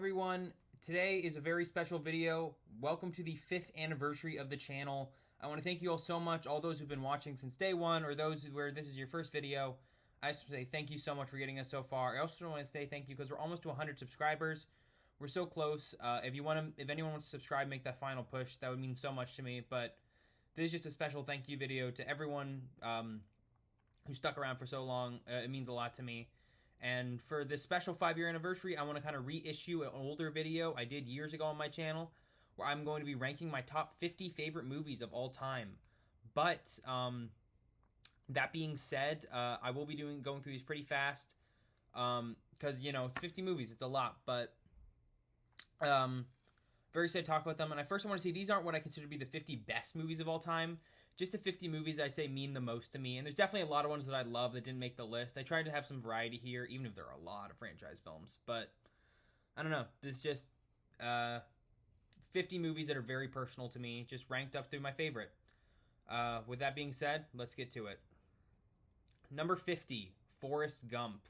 everyone. Today is a very special video. Welcome to the 5th anniversary of the channel. I want to thank you all so much, all those who've been watching since day one, or those where this is your first video. I just want to say thank you so much for getting us so far. I also want to say thank you because we're almost to 100 subscribers. We're so close. If anyone wants to subscribe, make that final push. That would mean so much to me. But this is just a special thank you video to everyone who stuck around for so long. It means a lot to me. And for this special 5-year anniversary, I want to kind of reissue an older video I did years ago on my channel, where I'm going to be ranking my top 50 favorite movies of all time. But that being said, I will be going through these pretty fast, because it's 50 movies, it's a lot. But very excited to talk about them. And I first want to say these aren't what I consider to be the 50 best movies of all time. Just the 50 movies I say mean the most to me. And there's definitely a lot of ones that I love that didn't make the list. I tried to have some variety here, even if there are a lot of franchise films. But I don't know. There's just 50 movies that are very personal to me, just ranked up through my favorite. With that being said, let's get to it. Number 50, Forrest Gump.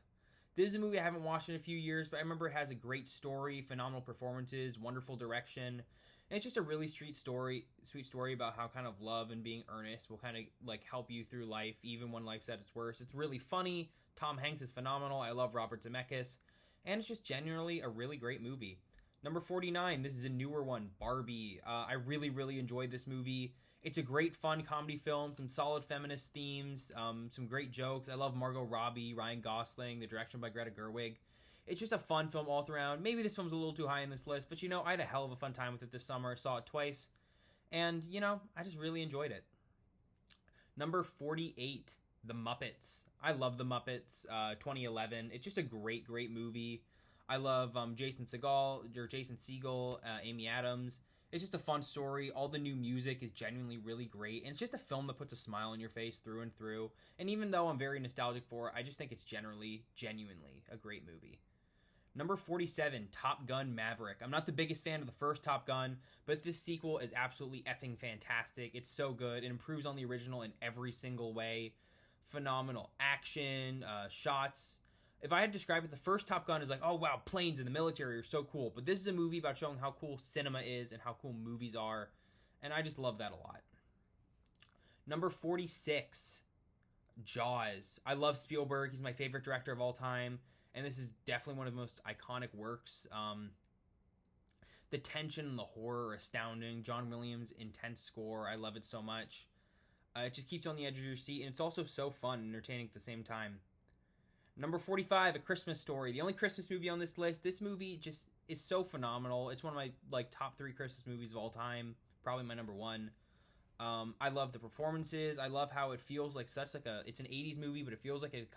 This is a movie I haven't watched in a few years, but I remember it has a great story, phenomenal performances, wonderful direction. And it's just a really sweet story about how kind of love and being earnest will kind of like help you through life, even when life's at its worst. It's really funny. Tom Hanks is phenomenal. I love Robert Zemeckis. And it's just genuinely a really great movie. Number 49, this is a newer one, Barbie. I really, really enjoyed this movie. It's a great, fun comedy film, some solid feminist themes, some great jokes. I love Margot Robbie, Ryan Gosling, the direction by Greta Gerwig. It's just a fun film all around. Maybe this film's a little too high in this list, but I had a hell of a fun time with it this summer. Saw it twice, and I just really enjoyed it. Number 48, The Muppets. I love The Muppets, 2011. It's just a great, great movie. I love Jason Segel, Amy Adams. It's just a fun story. All the new music is genuinely really great. And it's just a film that puts a smile on your face through and through. And even though I'm very nostalgic for it, I just think it's genuinely a great movie. Number 47, Top Gun Maverick. I'm not the biggest fan of the first Top Gun, but this sequel is absolutely effing fantastic. It's so good. It improves on the original in every single way. Phenomenal action, shots. If I had to describe it, the first Top Gun is like, oh wow, planes in the military are so cool. But this is a movie about showing how cool cinema is and how cool movies are. And I just love that a lot. Number 46, Jaws. I love Spielberg. He's my favorite director of all time. And this is definitely one of the most iconic works. The tension and the horror are astounding. John Williams' intense score. I love it so much. It just keeps you on the edge of your seat. And it's also so fun and entertaining at the same time. Number 45, A Christmas Story. The only Christmas movie on this list. This movie just is so phenomenal. It's one of my top 3 Christmas movies of all time. Probably my number 1. I love the performances. I love how it feels like it's an 80s movie, but it feels like it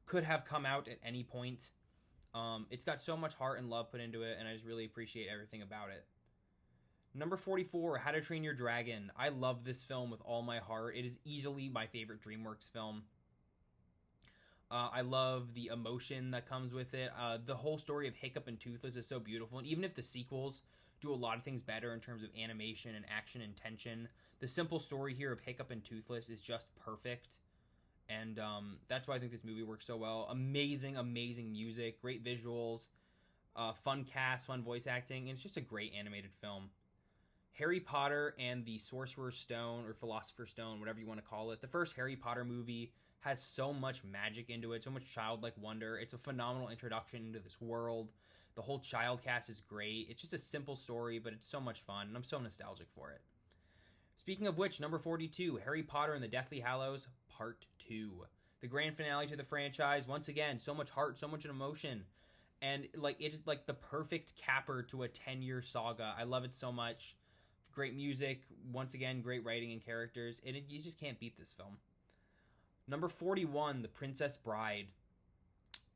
could have come out at any point. It's got so much heart and love put into it, and I just really appreciate everything about it. Number 44, How to Train Your Dragon. I love this film with all my heart. It is easily my favorite DreamWorks film. I love the emotion that comes with it. The whole story of Hiccup and Toothless is so beautiful, and even if the sequels do a lot of things better in terms of animation and action and tension, the simple story here of Hiccup and Toothless is just perfect. And that's why I think this movie works so well. Amazing, amazing music, great visuals, fun cast, fun voice acting, and it's just a great animated film. Harry Potter and the Sorcerer's Stone, or Philosopher's Stone, whatever you want to call it. The first Harry Potter movie has so much magic into it, so much childlike wonder. It's a phenomenal introduction into this world. The whole child cast is great. It's just a simple story, but it's so much fun, and I'm so nostalgic for it. Speaking of which, number 42, Harry Potter and the Deathly Hallows, Part 2. The grand finale to the franchise. Once again, so much heart, so much emotion. And it is the perfect capper to a 10-year saga. I love it so much. Great music, once again, great writing and characters. And you just can't beat this film. Number 41, The Princess Bride.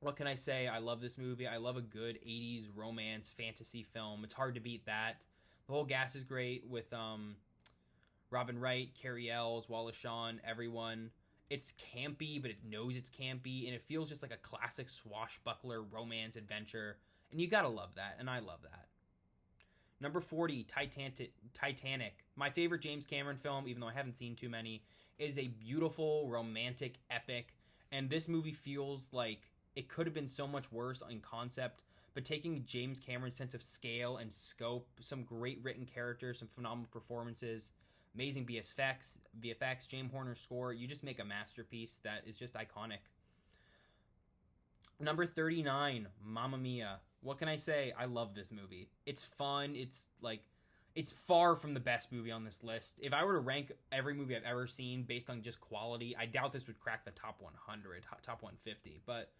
What can I say? I love this movie. I love a good 80s romance fantasy film. It's hard to beat that. The whole cast is great with Robin Wright, Carrie Ells, Wallace Shawn, everyone. It's campy, but it knows it's campy, and it feels just like a classic swashbuckler romance adventure. And you gotta love that, and I love that. Number 40, Titanic. My favorite James Cameron film, even though I haven't seen too many. It is a beautiful, romantic epic, and this movie feels like It could have been so much worse in concept, but taking James Cameron's sense of scale and scope, some great written characters, some phenomenal performances, amazing VFX, James Horner's score, you just make a masterpiece that is just iconic. Number 39, Mamma Mia. What can I say? I love this movie. It's fun. It's far from the best movie on this list. If I were to rank every movie I've ever seen based on just quality, I doubt this would crack the top 100, top 150. But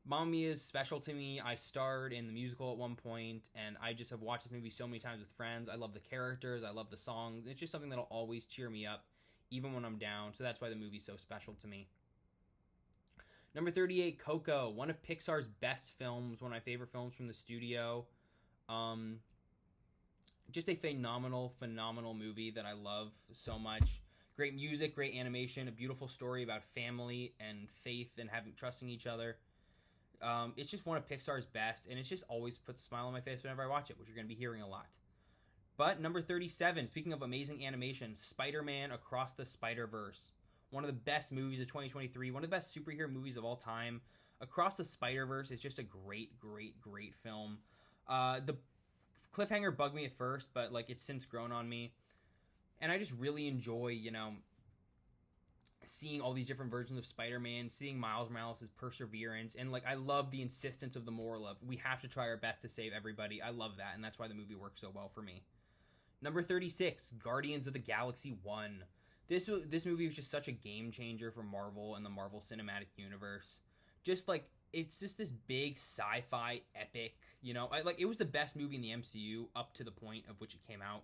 Mamma Mia is special to me. I starred in the musical at one point, and I just have watched this movie so many times with friends. I love the characters. I love the songs. It's just something that'll always cheer me up, even when I'm down. So that's why the movie's so special to me. Number 38, Coco, one of Pixar's best films, one of my favorite films from the studio. Just a phenomenal movie that I love so much. Great music, great animation, a beautiful story about family and faith and trusting each other. It's just one of Pixar's best, and it just always puts a smile on my face whenever I watch it, which you're going to be hearing a lot. But number 37, speaking of amazing animation, Spider-Man Across the Spider-Verse. One of the best movies of 2023, one of the best superhero movies of all time. Across the Spider-Verse is just a great film. The cliffhanger bugged me at first, but it's since grown on me. And I just really enjoy, seeing all these different versions of Spider-Man, seeing Miles Morales' perseverance, and I love the insistence of the moral of we have to try our best to save everybody. I love that, and that's why the movie works so well for me. Number 36, Guardians of the Galaxy 1. This movie was just such a game changer for Marvel and the Marvel Cinematic Universe. It's just this big sci-fi epic, it was the best movie in the MCU up to the point of which it came out.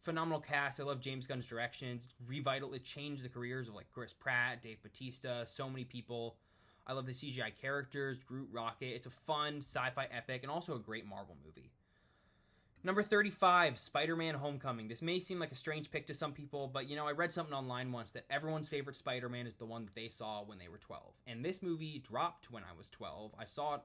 Phenomenal cast. I love James Gunn's directions. It changed the careers of Chris Pratt, Dave Bautista, so many people. I love the CGI characters, Groot, Rocket. It's a fun sci-fi epic and also a great Marvel movie. Number 35, Spider-Man Homecoming. This may seem like a strange pick to some people, but I read something online once that everyone's favorite Spider-Man is the one that they saw when they were 12. And this movie dropped when I was 12. I saw it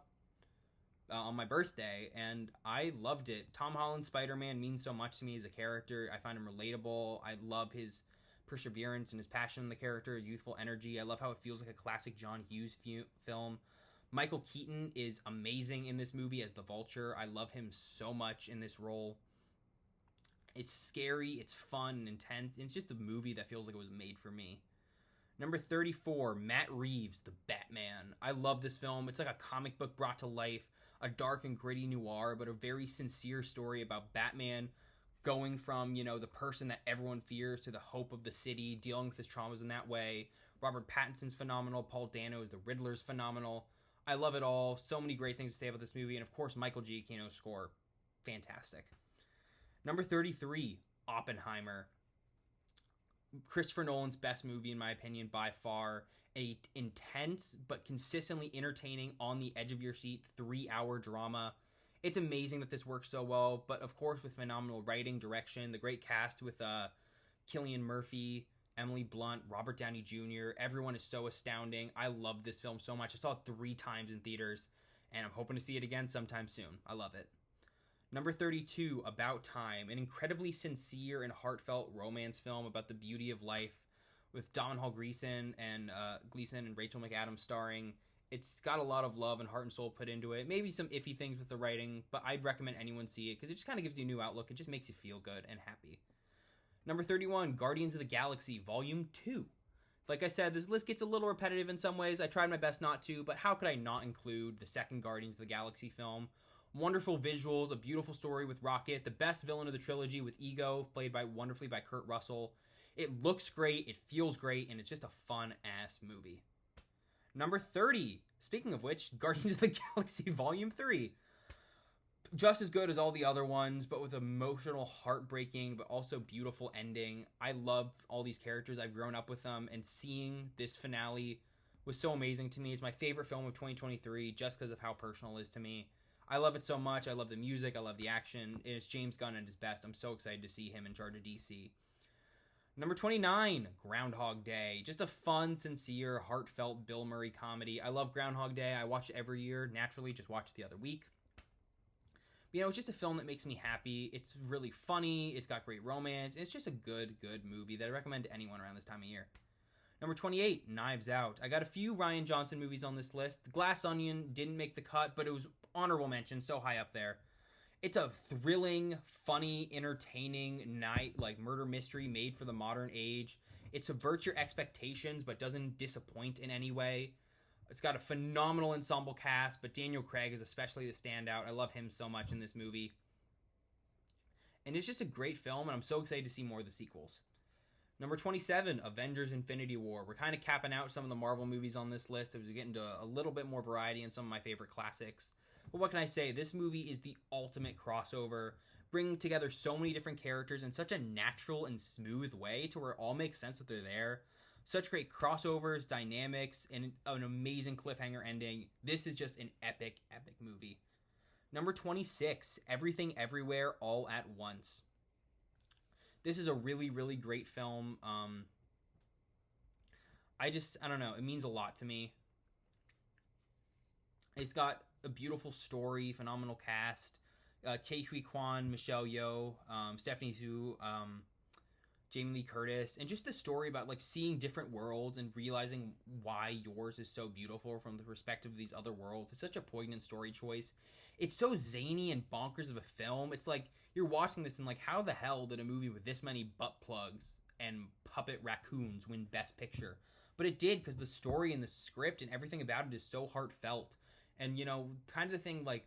on my birthday, and I loved it. Tom Holland's Spider-Man means so much to me as a character. I find him relatable. I love his perseverance and his passion in the character, his youthful energy. I love how it feels like a classic John Hughes film. Michael Keaton is amazing in this movie as the Vulture. I love him so much in this role. It's scary, it's fun and intense. It's just a movie that feels like it was made for me. Number 34, Matt Reeves, The Batman. I love this film. It's like a comic book brought to life, a dark and gritty noir, but a very sincere story about Batman going from, the person that everyone fears to the hope of the city, dealing with his traumas in that way. Robert Pattinson's phenomenal. Paul Dano as the Riddler's phenomenal. I love it all. So many great things to say about this movie. And of course, Michael Giacchino's score. Fantastic. Number 33, Oppenheimer. Christopher Nolan's best movie, in my opinion, by far. A intense but consistently entertaining, on the edge of your seat, 3-hour drama. It's amazing that this works so well, but of course with phenomenal writing, direction, the great cast with Cillian Murphy, Emily Blunt, Robert Downey Jr. Everyone is so astounding. I love this film so much. I saw it 3 times in theaters, and I'm hoping to see it again sometime soon. I love it. Number 32, About Time, an incredibly sincere and heartfelt romance film about the beauty of life with Domhnall Gleeson and Rachel McAdams starring. It's got a lot of love and heart and soul put into it. Maybe some iffy things with the writing, but I'd recommend anyone see it because it just kind of gives you a new outlook. It just makes you feel good and happy. Number 31, Guardians of the Galaxy, Volume 2. Like I said, this list gets a little repetitive in some ways. I tried my best not to, but how could I not include the second Guardians of the Galaxy film? Wonderful visuals, a beautiful story with Rocket, the best villain of the trilogy with Ego, played wonderfully by Kurt Russell. It looks great, it feels great, and it's just a fun-ass movie. Number 30, speaking of which, Guardians of the Galaxy Volume 3. Just as good as all the other ones, but with emotional, heartbreaking, but also beautiful ending. I love all these characters. I've grown up with them, and seeing this finale was so amazing to me. It's my favorite film of 2023 just because of how personal it is to me. I love it so much. I love the music. I love the action. It's James Gunn at his best. I'm so excited to see him in charge of DC. Number 29, Groundhog Day. Just a fun, sincere, heartfelt Bill Murray comedy. I love Groundhog Day. I watch it every year. Naturally, just watched it the other week. But, it's just a film that makes me happy. It's really funny. It's got great romance. It's just a good movie that I recommend to anyone around this time of year. Number 28, Knives Out. I got a few Rian Johnson movies on this list. Glass Onion didn't make the cut, but it was honorable mention, so high up there. It's a thrilling, funny, entertaining murder mystery made for the modern age. It subverts your expectations but doesn't disappoint in any way. It's got a phenomenal ensemble cast, but Daniel Craig is especially the standout. I love him so much in this movie. And it's just a great film, and I'm so excited to see more of the sequels. Number 27, Avengers Infinity War. We're kind of capping out some of the Marvel movies on this list as we get into a little bit more variety in some of my favorite classics. But what can I say? This movie is the ultimate crossover, bringing together so many different characters in such a natural and smooth way to where it all makes sense that they're there. Such great crossovers, dynamics, and an amazing cliffhanger ending. This is just an epic, epic movie. Number 26, Everything Everywhere All at Once. This is a really, really great film. I don't know. It means a lot to me. It's got a beautiful story, phenomenal cast. Ke Huy Quan, Michelle Yeoh, Stephanie Hsu, Jamie Lee Curtis, and just the story about like seeing different worlds and realizing why yours is so beautiful from the perspective of these other worlds. It's such a poignant story choice. It's so zany and bonkers of a film. It's like you're watching this and like, how the hell did a movie with this many butt plugs and puppet raccoons win Best Picture? But it did, because the story and the script and everything about it is so heartfelt. And, you know, kind of the thing, like,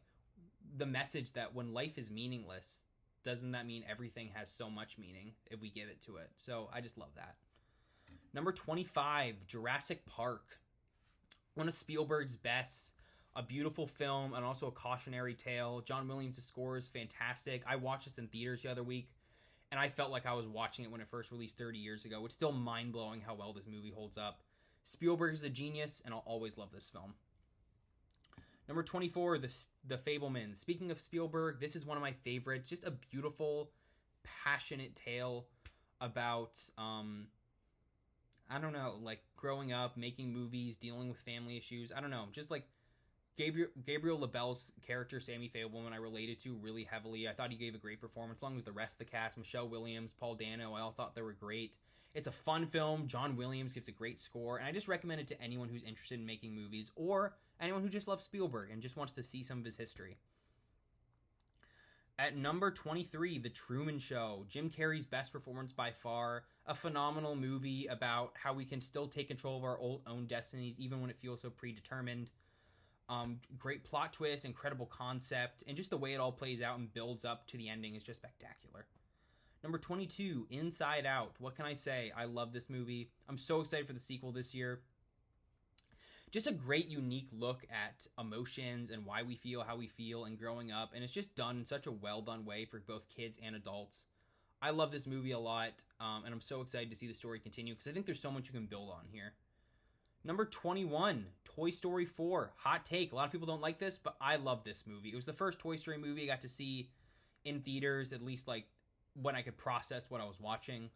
the message that when life is meaningless, doesn't that mean everything has so much meaning if we give it to it? So I just love that. Number 25, Jurassic Park. One of Spielberg's best. A beautiful film and also a cautionary tale. John Williams' score is fantastic. I watched this in theaters the other week, and I felt like I was watching it when it first released 30 years ago. It's still mind-blowing how well this movie holds up. Spielberg is a genius, and I'll always love this film. Number 24, The Fabelmans. Speaking of Spielberg, this is one of my favorites. Just a beautiful, passionate tale about, I don't know, like growing up, making movies, dealing with family issues. I don't know, just like Gabriel LaBelle's character, Sammy Fabelman, I related to really heavily. I thought he gave a great performance, along with the rest of the cast. Michelle Williams, Paul Dano, I all thought they were great. It's a fun film. John Williams gives a great score, and I just recommend it to anyone who's interested in making movies, or anyone who just loves Spielberg and just wants to see some of his history. At number 23, The Truman Show. Jim Carrey's best performance by far. A phenomenal movie about how we can still take control of our own destinies, even when it feels so predetermined. Great plot twist, incredible concept, and just the way it all plays out and builds up to the ending is just spectacular. Number 22, Inside Out. What can I say? I love this movie. I'm so excited for the sequel this year. Just a great, unique look at emotions and why we feel how we feel and growing up, and it's just done in such a well-done way for both kids and adults. I love this movie a lot, and I'm so excited to see the story continue, because I think there's so much you can build on here. Number 21, Toy Story 4. Hot take. A lot of people don't like this, but I love this movie. It was the first Toy Story movie I got to see in theaters, at least like when I could process what I was watching.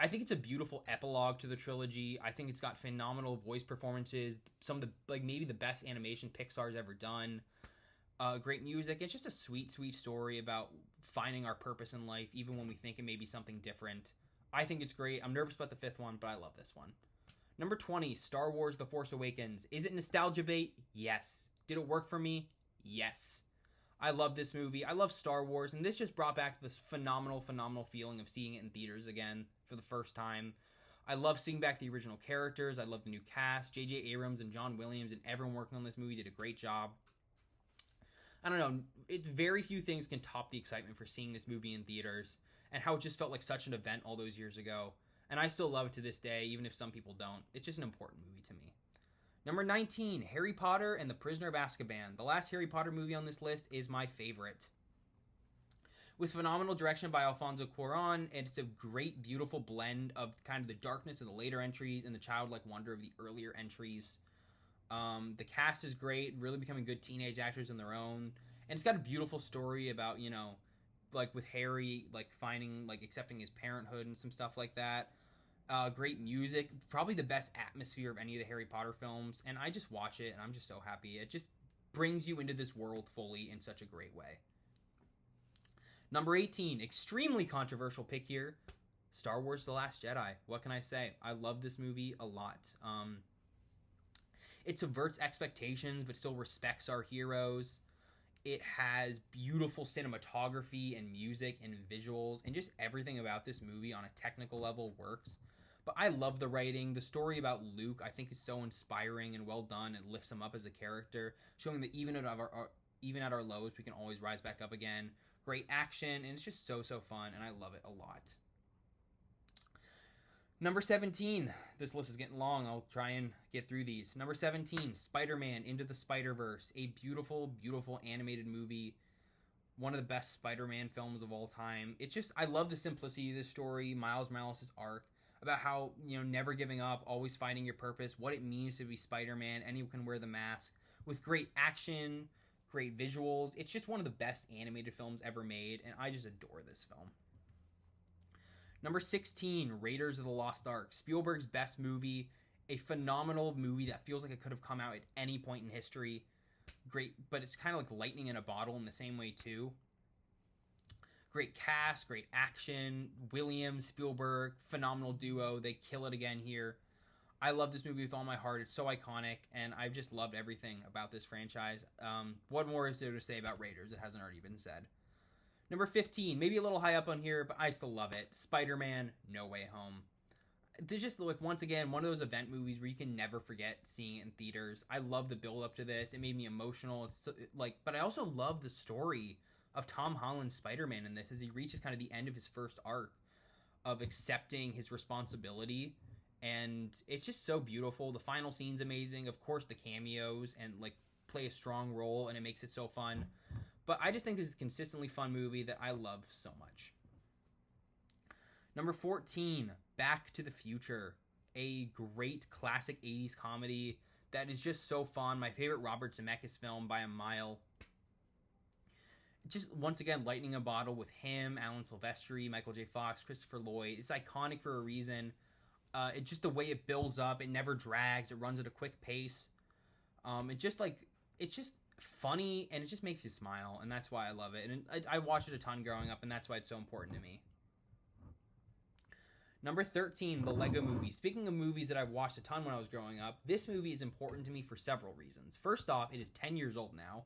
I think it's a beautiful epilogue to the trilogy. I think it's got phenomenal voice performances, some of the, like, maybe the best animation Pixar's ever done. Great music. It's just a sweet, sweet story about finding our purpose in life, even when we think it may be something different. I think it's great. I'm nervous about the fifth one, but I love this one. Number 20, Star Wars The Force Awakens. Is it nostalgia bait? Yes. Did it work for me? Yes. I love this movie. I love Star Wars, and this just brought back this phenomenal, phenomenal feeling of seeing it in theaters again for the first time. I love seeing back the original characters. I love the new cast. J.J. Abrams and John Williams and everyone working on this movie did a great job. I don't know. Very few things can top the excitement for seeing this movie in theaters and how it just felt like such an event all those years ago. And I still love it to this day, even if some people don't. It's just an important movie to me. Number 19, Harry Potter and the Prisoner of Azkaban. The last Harry Potter movie on this list is my favorite. With phenomenal direction by Alfonso Cuarón, it's a great, beautiful blend of kind of the darkness of the later entries and the childlike wonder of the earlier entries. The cast is great, really becoming good teenage actors on their own. And it's got a beautiful story about, you know, like with Harry, like finding, like accepting his parenthood and some stuff like that. Great music, probably the best atmosphere of any of the Harry Potter films, and I just watch it and I'm just so happy. It just brings you into this world fully in such a great way. Number 18, extremely controversial pick here, Star Wars The Last Jedi. What can I say? I love this movie a lot. It subverts expectations but still respects our heroes. It has beautiful cinematography and music and visuals, and just everything about this movie on a technical level works. But I love the writing. The story about Luke, I think, is so inspiring and well done. It lifts him up as a character, showing that even at our lows, we can always rise back up again. Great action, and it's just so fun, and I love it a lot. Number 17. This list is getting long. I'll try and get through these. Number 17, Spider-Man Into the Spider-Verse. A beautiful, beautiful animated movie. One of the best Spider-Man films of all time. It's just, I love the simplicity of this story. Miles Morales' arc. About how, never giving up, always finding your purpose. What it means to be Spider-Man. Anyone can wear the mask. With great action, great visuals. It's just one of the best animated films ever made. And I just adore this film. Number 16, Raiders of the Lost Ark. Spielberg's best movie. A phenomenal movie that feels like it could have come out at any point in history. Great, but it's kind of like lightning in a bottle in the same way too. Great cast, great action. Williams, Spielberg, phenomenal duo. They kill it again here. I love this movie with all my heart. It's so iconic, and I've just loved everything about this franchise. What more is there to say about Raiders? It hasn't already been said. Number 15, maybe a little high up on here, but I still love it. Spider-Man, No Way Home. There's just, like, once again, one of those event movies where you can never forget seeing it in theaters. I love the build up to this. It made me emotional. It's but I also love the story of Tom Holland's Spider-Man in this as he reaches kind of the end of his first arc of accepting his responsibility. And it's just so beautiful. The final scene's amazing. Of course, the cameos and, like, play a strong role, and it makes it so fun. But I just think this is a consistently fun movie that I love so much. Number 14, Back to the Future. A great classic 80s comedy that is just so fun. My favorite Robert Zemeckis film by a mile. Just, once again, lightning a bottle with him, Alan Silvestri, Michael J. Fox, Christopher Lloyd. It's iconic for a reason. It's just the way it builds up. It never drags. It runs at a quick pace. It's just funny, and it just makes you smile, and that's why I love it. And I watched it a ton growing up, and that's why it's so important to me. Number 13, the Lego Movie. Speaking of movies that I've watched a ton when I was growing up, this movie is important to me for several reasons. First off, it is 10 years old now.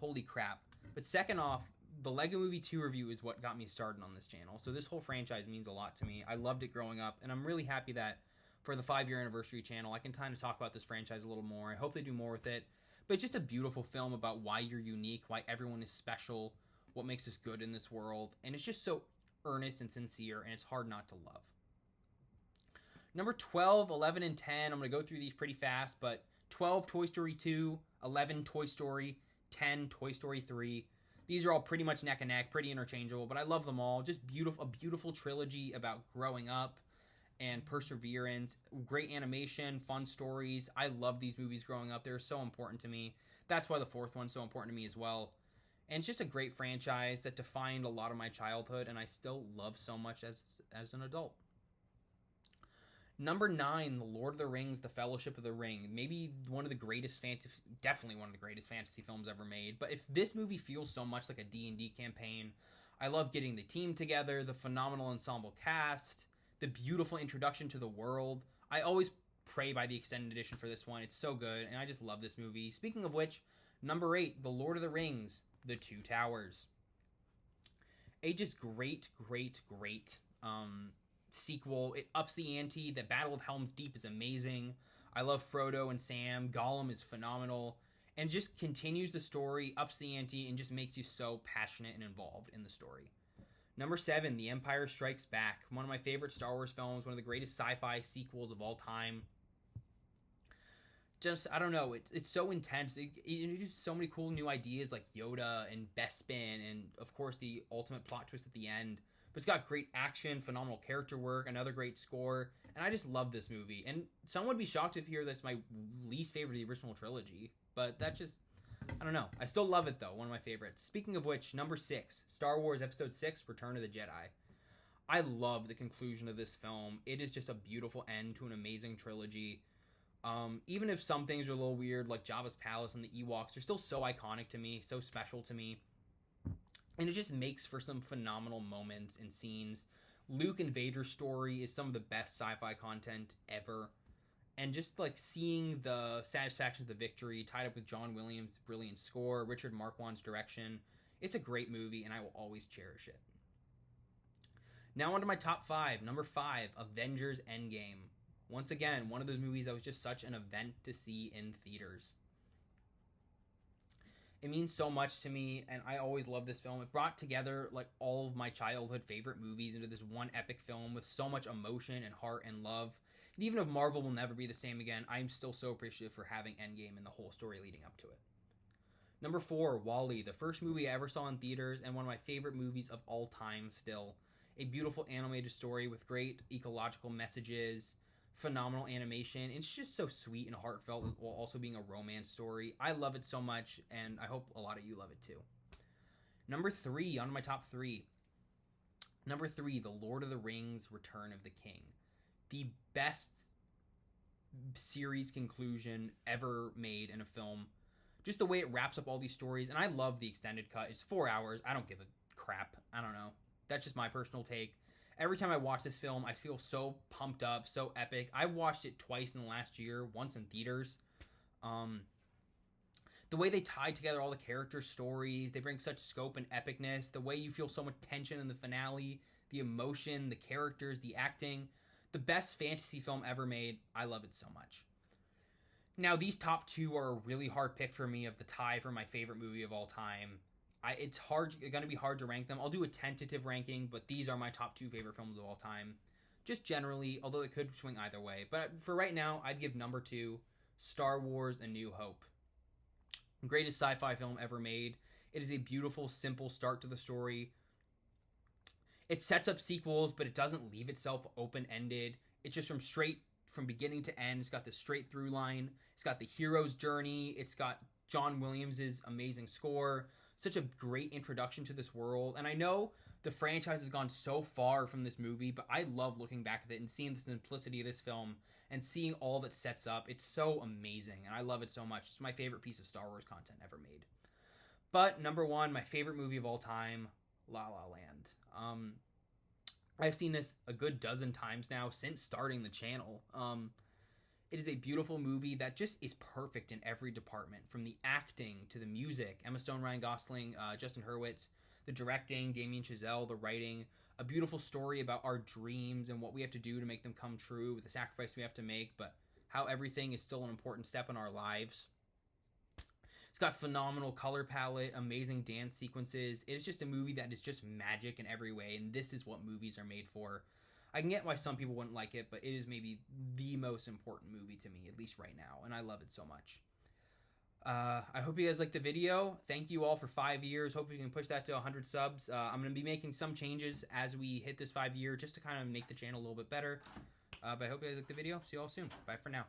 Holy crap. But second off, the Lego Movie 2 review is what got me started on this channel. So this whole franchise means a lot to me. I loved it growing up, and I'm really happy that for the 5-year anniversary channel, I can kind of talk about this franchise a little more. I hope they do more with it. But it's just a beautiful film about why you're unique, why everyone is special, what makes us good in this world. And it's just so earnest and sincere, and it's hard not to love. Number 12, 11, and 10. I'm going to go through these pretty fast, but 12, Toy Story 2, 11, Toy Story, 10, Toy Story 3. These are all pretty much neck and neck, pretty interchangeable, but I love them all. Just a beautiful trilogy about growing up and perseverance, great animation, fun stories. I love these movies growing up. They're so important to me. That's why the fourth one's so important to me as well. And it's just a great franchise that defined a lot of my childhood, and I still love so much as an adult. Number 9, The Lord of the Rings, The Fellowship of the Ring. Maybe definitely one of the greatest fantasy films ever made. But if this movie feels so much like a D&D campaign, I love getting the team together, the phenomenal ensemble cast, the beautiful introduction to the world. I always pray by the extended edition for this one. It's so good, and I just love this movie. Speaking of which, number 8, The Lord of the Rings, The Two Towers. A just great sequel. It ups the ante. The Battle of Helm's Deep is amazing. I love Frodo and Sam. Gollum is phenomenal. And just continues the story, ups the ante, and just makes you so passionate and involved in the story. Number 7, The Empire Strikes Back. One of my favorite Star Wars films, one of the greatest sci-fi sequels of all time. Just, I don't know, it's so intense. It introduces so many cool new ideas like Yoda and Bespin, and of course the ultimate plot twist at the end. But it's got great action, phenomenal character work, another great score, and I just love this movie. And someone would be shocked to hear that's my least favorite of the original trilogy, but that just, I don't know. I still love it, though. One of my favorites. Speaking of which, number 6, Star Wars Episode 6, Return of the Jedi. I love the conclusion of this film. It is just a beautiful end to an amazing trilogy. Even if some things are a little weird, like Jabba's palace and the Ewoks, they're still so iconic to me, so special to me. And it just makes for some phenomenal moments and scenes. Luke and Vader's story is some of the best sci-fi content ever. And just like seeing the satisfaction of the victory tied up with John Williams' brilliant score, Richard Marquand's direction, it's a great movie and I will always cherish it. Now on to my top 5. Number 5, Avengers Endgame. Once again, one of those movies that was just such an event to see in theaters. It means so much to me, and I always love this film. It brought together like all of my childhood favorite movies into this one epic film with so much emotion and heart and love. And even if Marvel will never be the same again, I'm still so appreciative for having Endgame and the whole story leading up to it. Number 4, WALL-E, the first movie I ever saw in theaters and one of my favorite movies of all time still. A beautiful animated story with great ecological messages, phenomenal animation. It's just so sweet and heartfelt while also being a romance story. I love it so much, and I hope a lot of you love it too. Number 3, on my top 3. Number 3, The Lord of the Rings: Return of the King. The best series conclusion ever made in a film. Just the way it wraps up all these stories, and I love the extended cut. It's 4 hours. I don't give a crap. I don't know. That's just my personal take. Every time I watch this film, I feel so pumped up, so epic. I watched it twice in the last year, once in theaters. The way they tied together all the characters' stories, they bring such scope and epicness. The way you feel so much tension in the finale, the emotion, the characters, the acting. The best fantasy film ever made. I love it so much. Now, these top 2 are a really hard pick for me of the tie for my favorite movie of all time. It's going to be hard to rank them. I'll do a tentative ranking, but these are my top 2 favorite films of all time. Just generally, although it could swing either way. But for right now, I'd give number 2, Star Wars: A New Hope. Greatest sci-fi film ever made. It is a beautiful, simple start to the story. It sets up sequels, but it doesn't leave itself open-ended. It's just from beginning to end. It's got this straight through line. It's got the hero's journey. It's got John Williams' amazing score. Such a great introduction to this world. And I know the franchise has gone so far from this movie, but I love looking back at it and seeing the simplicity of this film and seeing all that sets up. It's so amazing, and I love it so much. It's my favorite piece of Star Wars content ever made. But number 1, my favorite movie of all time, La La Land. I've seen this a good dozen times now since starting the channel. It is a beautiful movie that just is perfect in every department, from the acting to the music. Emma Stone, Ryan Gosling, Justin Hurwitz, the directing, Damien Chazelle, the writing, a beautiful story about our dreams and what we have to do to make them come true, with the sacrifice we have to make, but how everything is still an important step in our lives. It's got phenomenal color palette, amazing dance sequences. It is just a movie that is just magic in every way, and this is what movies are made for. I can get why some people wouldn't like it, but it is maybe the most important movie to me, at least right now, and I love it so much. I hope you guys liked the video. Thank you all for 5 years. Hope we can push that to 100 subs. I'm going to be making some changes as we hit this 5 year, just to kind of make the channel a little bit better. But I hope you guys liked the video. See you all soon. Bye for now.